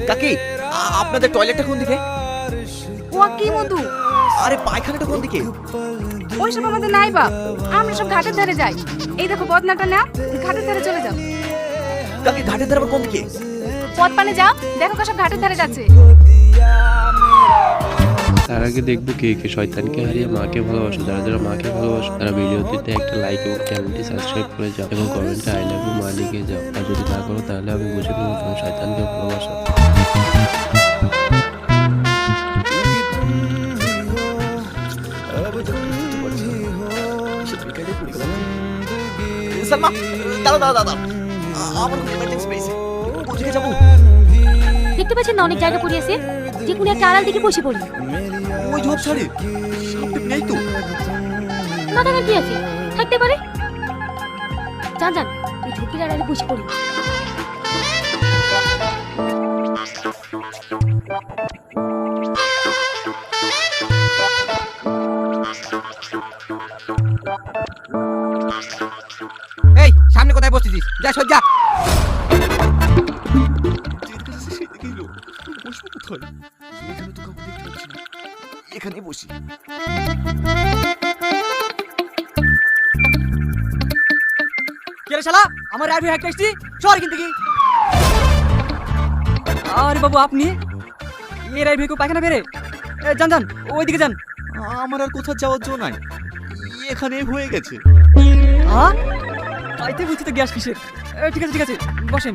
কাকি আপনাদের টয়লেটটা কোন দিকে? ও কি মধু? আরে পায়খানাটা কোন দিকে? ওইসব আমাদের নাই বাপ, আমরা সব ঘাটের ধারে যাই। এই দেখো বদনাটা নাও, ঘাটের ধারে চলে যাও। কাকি ঘাটের ধারে আবার কোন দিকে? পথ পানে যাও, দেখো সব ঘাটের ধারে যাচ্ছে। তার আগে দেখবো কে কে শয়তানকে হারিয়ে মাকে ভালোবাসে। যারা যারা মাকে ভালোবাসে তারা ভিডিওটিতে একটা লাইক এবং চ্যানেলটি সাবস্ক্রাইব করে যাও এবং কমেন্টে আই লাভ ইউ মা লিখে যাও। আর যদি না করো তাহলে আমি বুঝে নেবো তুমি শয়তানকে ভালোবাসো। সালমা দাঁড়াও দাঁড়াও দাঁড়াও, আমার খুব ইমার্জেন্সি পেয়েছে, কোথায় যাবো? দেখতে পাচ্ছেন না অনেক জায়গা পড়ে আছে, যে কোনো একটা আড়াল দিকে বসে পড়ি। ওই ঝোপ ছাড়ে সামনে নেই তো? না থাকার কি আছে, থাকতে পারে। যান যান, ওই ঝোপের আড়ালে বসে পড়ি। এই সামনে কোথায় বসতেছিস? যা সজ্জা। এখানে বসি। কে রে শালা? আমার রাইড হ্যাক করছিস? সর কিন্তু কি? আরে বাবু আপনি এই রাইড হ্যাক পায়খানা বেরে যান যান, ওইদিকে যান। আমার আর কোথাও যাওয়ার জন্য নাই, এখানে হয়ে গেছে। হ্যাঁ তাইতে বুঝছি তো গ্যাস কিসের। ঠিক আছে ঠিক আছে, বসেন।